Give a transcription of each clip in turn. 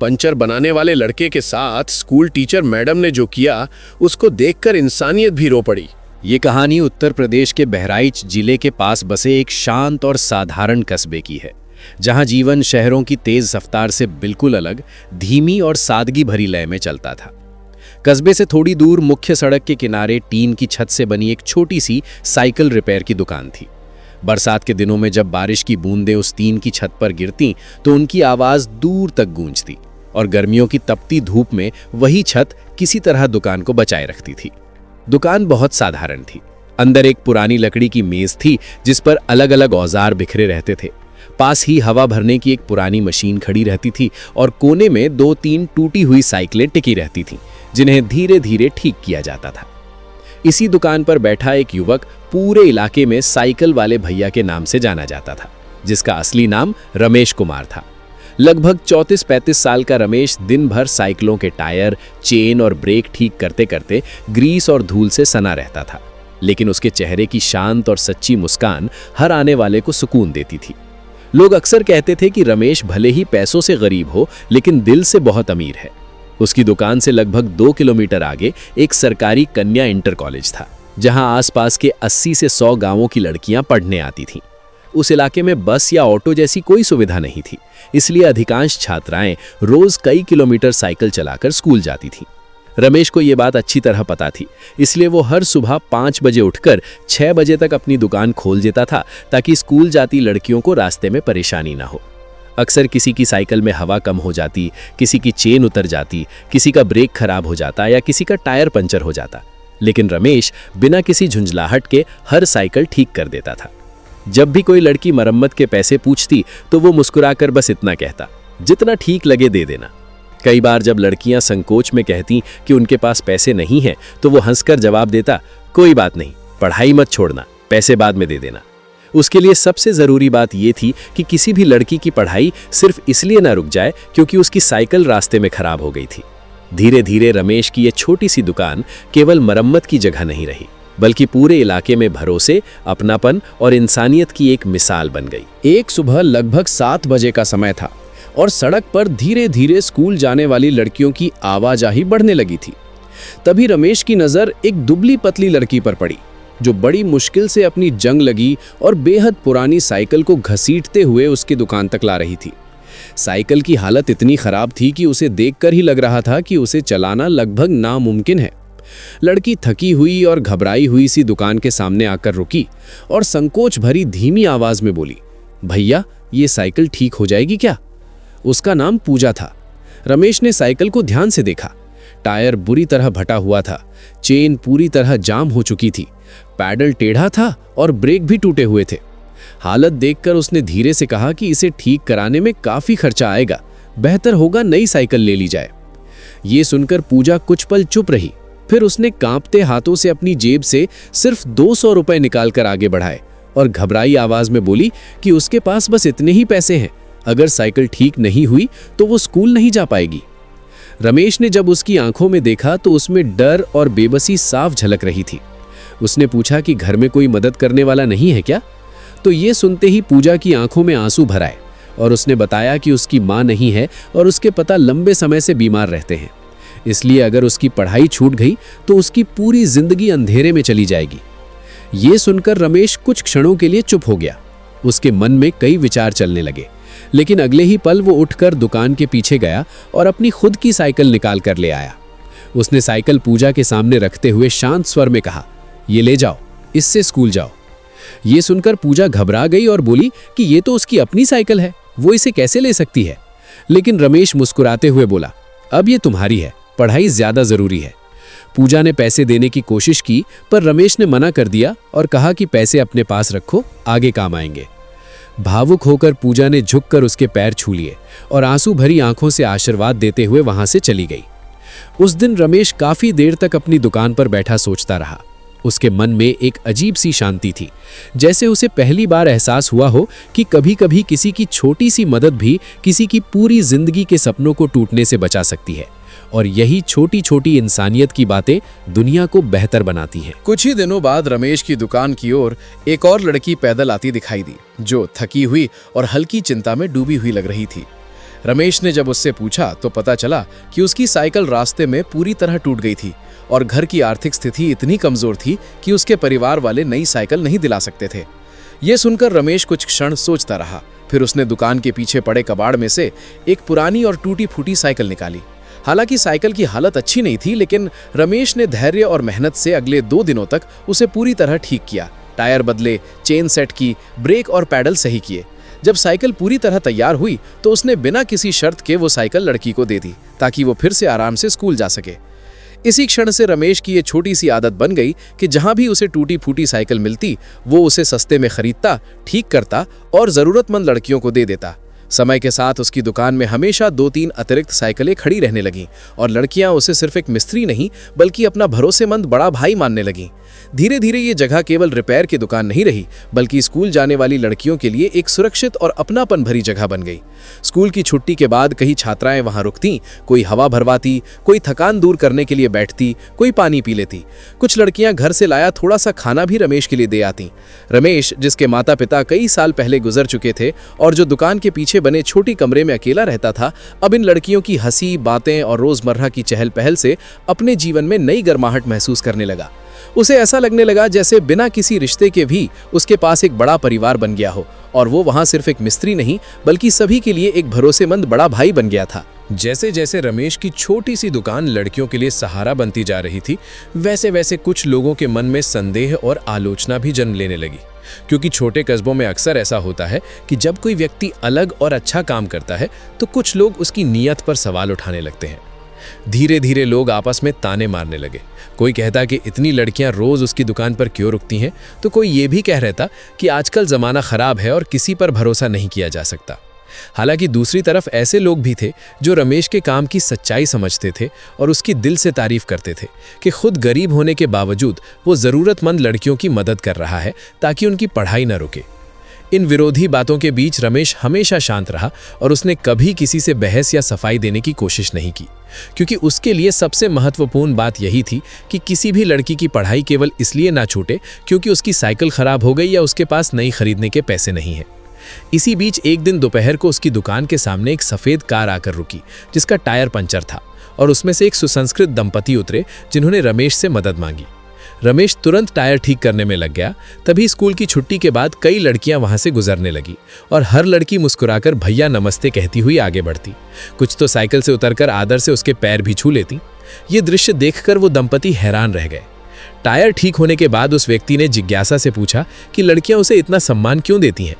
Puncture बनाने वाले लड़के के साथ स्कूल टीचर मैडम ने जो किया, उसको देखकर इंसानियत भी रो पड़ी। ये कहानी उत्तर प्रदेश के बहराइच जिले के पास बसे एक शांत और साधारण कस्बे की है, जहां जीवन शहरों की तेज रफ्तार से बिल्कुल अलग, धीमी और सादगी भरी लय में चलता था। कस्बे से थोड़ी दूर मुख्य सड़क के किनारे टीन की छत से बनी एक छोटी सी साइकिल रिपेयर की दुकान थी। बरसात के दिनों में जब बारिश की बूंदें उस टीन की छत पर गिरती तो उनकी आवाज दूर तक गूंजती, और गर्मियों की तपती धूप में वही छत किसी तरह दुकान को बचाए रखती थी। दुकान बहुत साधारण थी। अंदर एक पुरानी लकड़ी की मेज थी जिस पर अलग अलग औजार बिखरे रहते थे। पास ही हवा भरने की एक पुरानी मशीन खड़ी रहती थी और कोने में 2-3 टूटी हुई साइकिलें टिकी रहती थीं, जिन्हें धीरे धीरे ठीक किया जाता था। इसी दुकान पर बैठा एक युवक पूरे इलाके में साइकिल वाले भैया के नाम से जाना जाता था, जिसका असली नाम रमेश कुमार था। लगभग 34-35 साल का रमेश दिन भर साइकिलों के टायर, चेन और ब्रेक ठीक करते करते ग्रीस और धूल से सना रहता था, लेकिन उसके चेहरे की शांत और सच्ची मुस्कान हर आने वाले को सुकून देती थी। लोग अक्सर कहते थे कि रमेश भले ही पैसों से गरीब हो, लेकिन दिल से बहुत अमीर है। उसकी दुकान से लगभग 2 किलोमीटर आगे एक सरकारी कन्या इंटर कॉलेज था, जहां आसपास के 80 से 100 गांवों की लड़कियां पढ़ने आती थीं। उस इलाके में बस या ऑटो जैसी कोई सुविधा नहीं थी, इसलिए अधिकांश छात्राएं रोज कई किलोमीटर साइकिल चलाकर स्कूल जाती थीं। रमेश को ये बात अच्छी तरह पता थी, इसलिए वो हर सुबह 5 बजे उठकर 6 बजे तक अपनी दुकान खोल देता था, ताकि स्कूल जाती लड़कियों को रास्ते में परेशानी ना हो। अक्सर किसी की साइकिल में हवा कम हो जाती, किसी की चेन उतर जाती, किसी का ब्रेक खराब हो जाता या किसी का टायर पंचर हो जाता, लेकिन रमेश बिना किसी झुंझलाहट के हर साइकिल ठीक कर देता था। जब भी कोई लड़की मरम्मत के पैसे पूछती तो वो मुस्कुराकर बस इतना कहता, जितना ठीक लगे दे देना। कई बार जब लड़कियां संकोच में कहती कि उनके पास पैसे नहीं हैं, तो वो हंसकर जवाब देता, कोई बात नहीं, पढ़ाई मत छोड़ना, पैसे बाद में दे देना। उसके लिए सबसे ज़रूरी बात ये थी कि किसी भी लड़की की पढ़ाई सिर्फ इसलिए ना रुक जाए क्योंकि उसकी साइकिल रास्ते में खराब हो गई थी। धीरे धीरे रमेश की ये छोटी सी दुकान केवल मरम्मत की जगह नहीं रही, बल्कि पूरे इलाके में भरोसे, अपनापन और इंसानियत की एक मिसाल बन गई। एक सुबह लगभग 7 बजे का समय था और सड़क पर धीरे धीरे स्कूल जाने वाली लड़कियों की आवाजाही बढ़ने लगी थी। तभी रमेश की नज़र एक दुबली पतली लड़की पर पड़ी, जो बड़ी मुश्किल से अपनी जंग लगी और बेहद पुरानी साइकिल को घसीटते हुए उसकी दुकान तक ला रही थी। साइकिल की हालत इतनी खराब थी कि उसे देखकर ही लग रहा था कि उसे चलाना लगभग नामुमकिन है। लड़की थकी हुई और घबराई हुई सी दुकान के सामने आकर रुकी और संकोच भरी धीमी आवाज में बोली, भैया, ये साइकिल ठीक हो जाएगी क्या? उसका नाम पूजा था। रमेश ने साइकिल को ध्यान से देखा। टायर बुरी तरह फटा हुआ था, चेन पूरी तरह जाम हो चुकी थी, पैडल टेढ़ा था और ब्रेक भी टूटे हुए थे। हालत देखकर उसने धीरे से कहा कि इसे ठीक कराने में काफी खर्चा आएगा, बेहतर होगा नई साइकिल ले ली जाए। ये सुनकर पूजा कुछ पल चुप रही, फिर उसने कांपते हाथों से अपनी जेब से सिर्फ 200 रुपए निकालकर आगे बढ़ाए और घबराई आवाज में बोली कि उसके पास बस इतने ही पैसे हैं, अगर साइकिल ठीक नहीं हुई तो वो स्कूल नहीं जा पाएगी। रमेश ने जब उसकी आंखों में देखा तो उसमें डर और बेबसी साफ झलक रही थी। उसने पूछा कि घर में कोई मदद करने वाला नहीं है क्या? तो ये सुनते ही पूजा की आंखों में आंसू भर आए और उसने बताया कि उसकी माँ नहीं है और उसके पिता लंबे समय से बीमार रहते हैं, इसलिए अगर उसकी पढ़ाई छूट गई तो उसकी पूरी जिंदगी अंधेरे में चली जाएगी। ये सुनकर रमेश कुछ क्षणों के लिए चुप हो गया। उसके मन में कई विचार चलने लगे, लेकिन अगले ही पल वो उठकर दुकान के पीछे गया और अपनी खुद की साइकिल निकाल कर ले आया। उसने साइकिल पूजा के सामने रखते हुए शांत स्वर में कहा, ये ले जाओ, इससे स्कूल जाओ। ये सुनकर पूजा घबरा गई और बोली कि ये तो उसकी अपनी साइकिल है, वो इसे कैसे ले सकती है? लेकिन रमेश मुस्कुराते हुए बोला, अब ये तुम्हारी है, पढ़ाई ज्यादा जरूरी है। पूजा ने पैसे देने की कोशिश की, पर रमेश ने मना कर दिया और कहा कि पैसे अपने पास रखो, आगे काम आएंगे। भावुक होकर पूजा ने झुककर उसके पैर छू लिए और आंसू भरी आंखों से आशीर्वाद देते हुए वहां से चली गई। उस दिन रमेश काफी देर तक अपनी दुकान पर बैठा सोचता रहा। उसके मन में एक अजीब सी शांति थी, जैसे उसे पहली बार एहसास हुआ हो कि कभी-कभी किसी की छोटी सी मदद भी किसी की पूरी जिंदगी के सपनों को टूटने से बचा सकती है, और यही छोटी छोटी इंसानियत की बातें दुनिया को बेहतर बनाती हैं। कुछ ही दिनों बाद रमेश की दुकान की ओर एक और लड़की पैदल आती दिखाई दी, जो थकी हुई और हल्की चिंता में डूबी हुई लग रही थी। रमेश ने जब उससे पूछा तो पता चला कि उसकी साइकिल रास्ते में पूरी तरह टूट गई थी और घर की आर्थिक स्थिति इतनी कमजोर थी कि उसके परिवार वाले नई साइकिल नहीं दिला सकते थे। ये सुनकर रमेश कुछ क्षण सोचता रहा। फिर उसने दुकान के पीछे पड़े कबाड़ में से एक पुरानी और टूटी फूटी साइकिल निकाली। हालांकि साइकिल की हालत अच्छी नहीं थी, लेकिन रमेश ने धैर्य और मेहनत से अगले 2 दिनों तक उसे पूरी तरह ठीक किया। टायर बदले, चेन सेट की, ब्रेक और पैडल सही किए। जब साइकिल पूरी तरह तैयार हुई तो उसने बिना किसी शर्त के वो साइकिल लड़की को दे दी ताकि वो फिर से आराम से स्कूल जा सके। इसी क्षण से रमेश की ये छोटी सी आदत बन गई कि जहां भी उसे टूटी फूटी साइकिल मिलती वो उसे सस्ते में खरीदता, ठीक करता और ज़रूरतमंद लड़कियों को दे देता। समय के साथ उसकी दुकान में हमेशा 2-3 अतिरिक्त साइकिलें खड़ी रहने लगीं और लड़कियां उसे सिर्फ एक मिस्त्री नहीं बल्कि अपना भरोसेमंद बड़ा भाई मानने लगीं। धीरे धीरे ये जगह केवल रिपेयर की दुकान नहीं रही बल्कि स्कूल जाने वाली लड़कियों के लिए एक सुरक्षित और अपनापन भरी जगह बन गई। स्कूल की छुट्टी के बाद कई छात्राएं वहां रुकतीं, कोई हवा भरवाती, कोई थकान दूर करने के लिए बैठती, कोई पानी पी लेती। कुछ लड़कियां घर से लाया थोड़ा सा खाना भी रमेश के लिए दे आती। रमेश, जिसके माता पिता कई साल पहले गुजर चुके थे और जो दुकान के पीछे बने छोटी कमरे में अकेला रहता था, अब इन लड़कियों की हंसी, बातें और रोजमर्रा की चहल पहल से अपने जीवन में नई गर्माहट महसूस करने लगा। उसे ऐसा लगने लगा जैसे बिना किसी रिश्ते के भी उसके पास एक बड़ा परिवार बन गया हो और वो वहां सिर्फ एक मिस्त्री नहीं बल्कि सभी के लिए एक भरोसेमंद बड़ा भाई बन गया था। जैसे जैसे रमेश की छोटी सी दुकान लड़कियों के लिए सहारा बनती जा रही थी, वैसे वैसे कुछ लोगों के मन में संदेह और आलोचना भी जन्म लेने लगी। क्योंकि छोटे कस्बों में अक्सर ऐसा होता है कि जब कोई व्यक्ति अलग और अच्छा काम करता है तो कुछ लोग उसकी नीयत पर सवाल उठाने लगते हैं। धीरे धीरे लोग आपस में ताने मारने लगे। कोई कहता कि इतनी लड़कियां रोज उसकी दुकान पर क्यों रुकती हैं, तो कोई ये भी कह रहता कि आजकल ज़माना ख़राब है और किसी पर भरोसा नहीं किया जा सकता। हालांकि दूसरी तरफ ऐसे लोग भी थे जो रमेश के काम की सच्चाई समझते थे और उसकी दिल से तारीफ करते थे कि खुद गरीब होने के बावजूद वो ज़रूरतमंद लड़कियों की मदद कर रहा है ताकि उनकी पढ़ाई न रुके। इन विरोधी बातों के बीच रमेश हमेशा शांत रहा और उसने कभी किसी से बहस या सफाई देने की कोशिश नहीं की, क्योंकि उसके लिए सबसे महत्वपूर्ण बात यही थी कि किसी भी लड़की की पढ़ाई केवल इसलिए ना छूटे क्योंकि उसकी साइकिल खराब हो गई या उसके पास नई खरीदने के पैसे नहीं हैं। इसी बीच एक दिन दोपहर को उसकी दुकान के सामने एक सफ़ेद कार आकर रुकी जिसका टायर पंचर था और उसमें से एक सुसंस्कृत दंपति उतरे जिन्होंने रमेश से मदद मांगी। रमेश तुरंत टायर ठीक करने में लग गया। तभी स्कूल की छुट्टी के बाद कई लड़कियां वहां से गुजरने लगी और हर लड़की मुस्कुराकर भैया नमस्ते कहती हुई आगे बढ़ती। कुछ तो साइकिल से उतरकर आदर से उसके पैर भी छू लेती। ये दृश्य देखकर वो दंपति हैरान रह गए। टायर ठीक होने के बाद उस व्यक्ति ने जिज्ञासा से पूछा कि लड़कियां उसे इतना सम्मान क्यों देती हैं।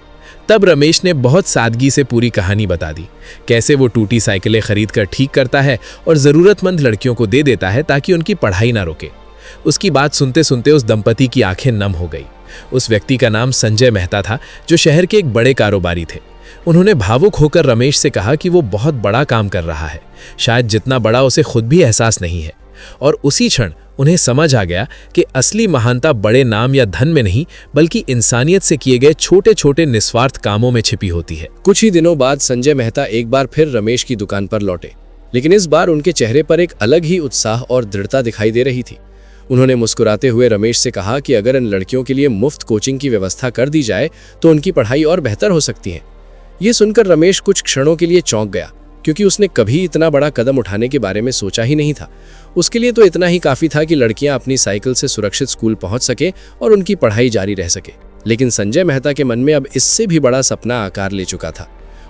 तब रमेश ने बहुत सादगी से पूरी कहानी बता दी, कैसे वो टूटी साइकिलें खरीद कर ठीक करता है और ज़रूरतमंद लड़कियों को दे देता है ताकि उनकी पढ़ाई ना रुके। उसकी बात सुनते सुनते उस दंपति की आंखें नम हो गई। उस व्यक्ति का नाम संजय मेहता था, जो शहर के एक बड़े कारोबारी थे। उन्होंने भावुक होकर रमेश से कहा कि वो बहुत बड़ा काम कर रहा है, शायद जितना बड़ा उसे खुद भी एहसास नहीं है। और उसी क्षण उन्हें समझ आ गया कि असली महानता बड़े नाम या धन में नहीं बल्कि इंसानियत से किए गए छोटे छोटे निस्वार्थ कामों में छिपी होती है। कुछ ही दिनों बाद संजय मेहता एक बार फिर रमेश की दुकान पर लौटे, लेकिन इस बार उनके चेहरे पर एक अलग ही उत्साह और दृढ़ता दिखाई दे रही थी। उन्होंने मुस्कुराते हुए रमेश से कहा कि अगर इन लड़कियों के लिए मुफ्त कोचिंग की व्यवस्था कर दी जाए तो उनकी पढ़ाई और बेहतर हो सकती है। ये सुनकर रमेश कुछ क्षणों के लिए चौंक गया, क्योंकि उसने कभी इतना बड़ा कदम उठाने के बारे में सोचा ही नहीं था। उसके लिए तो इतना ही काफ़ी था कि लड़कियां अपनी साइकिल से सुरक्षित स्कूल पहुंच सके और उनकी पढ़ाई जारी रह सके। लेकिन संजय मेहता के मन में अब इससे भी बड़ा सपना आकार ले चुका था।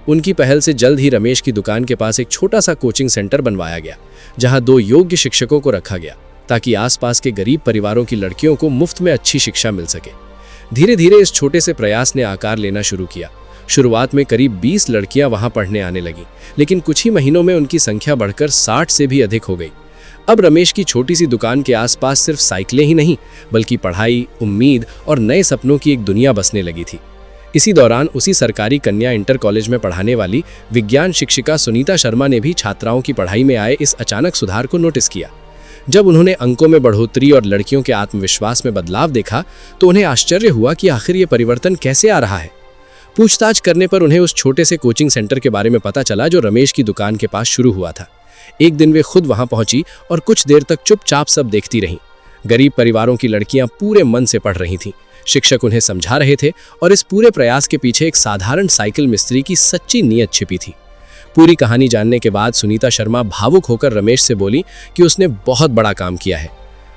उनकी पहल से जल्द ही रमेश की दुकान के पास एक छोटा सा कोचिंग सेंटर बनवाया गया, जहां 2 योग्य शिक्षकों को रखा गया ताकि आसपास के गरीब परिवारों की लड़कियों को मुफ्त में अच्छी शिक्षा मिल सके। धीरे धीरे इस छोटे से प्रयास ने आकार लेना शुरू किया। शुरुआत में करीब 20 लड़कियां वहां पढ़ने आने लगीं, लेकिन कुछ ही महीनों में उनकी संख्या बढ़कर 60 से भी अधिक हो गई। अब रमेश की छोटी सी दुकान के आसपास सिर्फ साइकिलें ही नहीं बल्कि पढ़ाई, उम्मीद और नए सपनों की एक दुनिया बसने लगी थी। इसी दौरान उसी सरकारी कन्या इंटर कॉलेज में पढ़ाने वाली विज्ञान शिक्षिका सुनीता शर्मा ने भी छात्राओं की पढ़ाई में आए इस अचानक सुधार को नोटिस किया। जब उन्होंने अंकों में बढ़ोतरी और लड़कियों के आत्मविश्वास में बदलाव देखा तो उन्हें आश्चर्य हुआ कि आखिर ये परिवर्तन कैसे आ रहा है। पूछताछ करने पर उन्हें उस छोटे से कोचिंग सेंटर के बारे में पता चला जो रमेश की दुकान के पास शुरू हुआ था। एक दिन वे खुद वहां पहुंची और कुछ देर तक चुपचाप सब देखती रहीं। गरीब परिवारों की लड़कियां पूरे मन से पढ़ रही थीं। शिक्षक उन्हें समझा रहे थे और इस पूरे प्रयास के पीछे एक साधारण साइकिल मिस्त्री की सच्ची नीयत छिपी थी। पूरी कहानी जानने के बाद सुनीता शर्मा भावुक होकर रमेश से बोली कि उसने बहुत बड़ा काम किया है।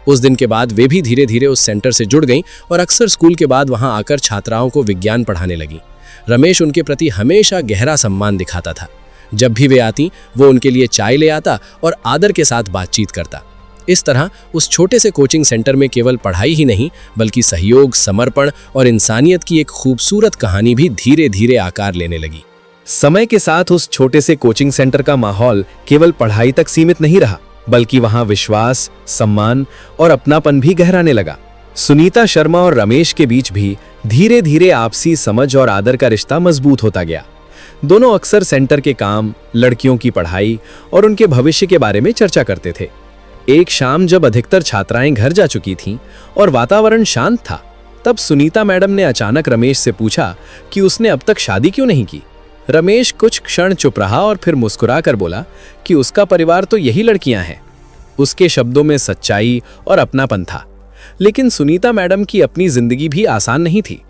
उस दिन के बाद वे भी धीरे धीरे उस सेंटर से जुड़ गईं और अक्सर स्कूल के बाद वहां आकर छात्राओं को विज्ञान पढ़ाने लगी। रमेश उनके प्रति हमेशा गहरा सम्मान दिखाता था। जब भी वे आती वो उनके लिए चाय ले आता और आदर के साथ बातचीत करता। इस तरह उस छोटे से कोचिंग सेंटर में केवल पढ़ाई ही नहीं बल्कि सहयोग, समर्पण और इंसानियत की एक खूबसूरत कहानी भी धीरे धीरे आकार लेने लगी। समय के साथ उस छोटे से कोचिंग सेंटर का माहौल केवल पढ़ाई तक सीमित नहीं रहा, बल्कि वहां विश्वास, सम्मान और अपनापन भी गहराने लगा। सुनीता शर्मा और रमेश के बीच भी धीरे धीरे आपसी समझ और आदर का रिश्ता मजबूत होता गया। दोनों अक्सर सेंटर के काम, लड़कियों की पढ़ाई और उनके भविष्य के बारे में चर्चा करते थे। एक शाम जब अधिकतर छात्राएं घर जा चुकी थीं और वातावरण शांत था, तब सुनीता मैडम ने अचानक रमेश से पूछा कि उसने अब तक शादी क्यों नहीं की। रमेश कुछ क्षण चुप रहा और फिर मुस्कुराकर बोला कि उसका परिवार तो यही लड़कियां हैं। उसके शब्दों में सच्चाई और अपनापन था। लेकिन सुनीता मैडम की अपनी जिंदगी भी आसान नहीं थी।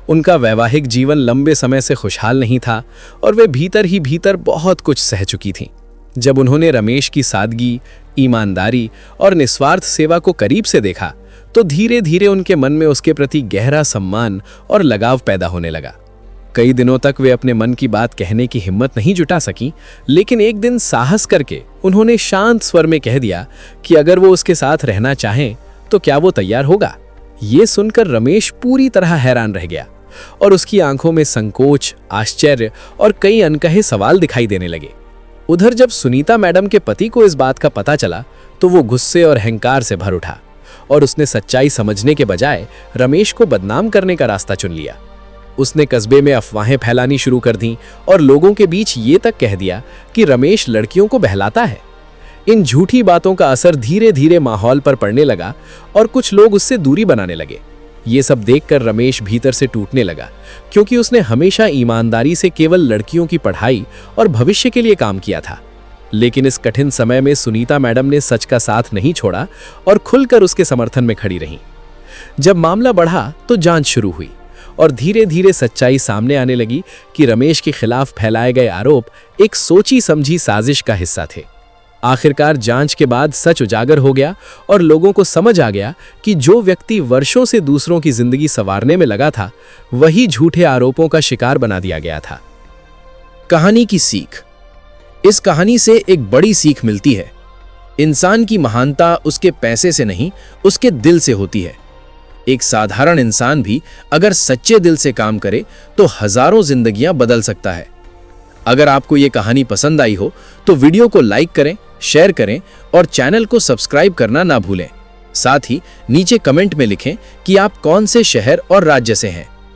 उनका वैवाहिक जीवन लंबे समय से खुशहाल नहीं था और वे भीतर ही भीतर बहुत कुछ सह चुकी थीं। जब उन्होंने रमेश की सादगी, ईमानदारी और निस्वार्थ सेवा को करीब से देखा, तो धीरे धीरे उनके मन में उसके प्रति गहरा सम्मान और लगाव पैदा होने लगा। कई दिनों तक वे अपने मन की बात कहने की हिम्मत नहीं जुटा सकी, लेकिन एक दिन साहस करके उन्होंने शांत स्वर में कह दिया कि अगर वो उसके साथ रहना चाहें तो क्या वो तैयार होगा। ये सुनकर रमेश पूरी तरह हैरान रह गया और उसकी आंखों में संकोच, आश्चर्य और कई अनकहे सवाल दिखाई देने लगे। उधर जब सुनीता मैडम के पति को इस बात का पता चला तो वो गुस्से और अहंकार से भर उठा और उसने सच्चाई समझने के बजाय रमेश को बदनाम करने का रास्ता चुन लिया। उसने कस्बे में अफवाहें फैलानी शुरू कर दी और लोगों के बीच ये तक कह दिया कि रमेश लड़कियों को बहलाता है। इन झूठी बातों का असर धीरे धीरे माहौल पर पड़ने लगा और कुछ लोग उससे दूरी बनाने लगे। ये सब देखकर रमेश भीतर से टूटने लगा, क्योंकि उसने हमेशा ईमानदारी से केवल लड़कियों की पढ़ाई और भविष्य के लिए काम किया था। लेकिन इस कठिन समय में सुनीता मैडम ने सच का साथ नहीं छोड़ा और खुलकर उसके समर्थन में खड़ी रहीं। जब मामला बढ़ा तो जांच शुरू हुई और धीरे धीरे सच्चाई सामने आने लगी कि रमेश के खिलाफ फैलाए गए आरोप एक सोची समझी साजिश का हिस्सा थे। आखिरकार जांच के बाद सच उजागर हो गया और लोगों को समझ आ गया कि जो व्यक्ति वर्षों से दूसरों की जिंदगी संवारने में लगा था, वही झूठे आरोपों का शिकार बना दिया गया था। कहानी की सीख। इस कहानी से एक बड़ी सीख मिलती है। इंसान की महानता उसके पैसे से नहीं, उसके दिल से होती है। एक साधारण इंसान भी अगर सच्चे दिल से काम करे तो हजारों जिंदगियां बदल सकता है। अगर आपको ये कहानी पसंद आई हो तो वीडियो को लाइक करें, शेयर करें और चैनल को सब्सक्राइब करना ना भूलें। साथ ही नीचे कमेंट में लिखें कि आप कौन से शहर और राज्य से हैं।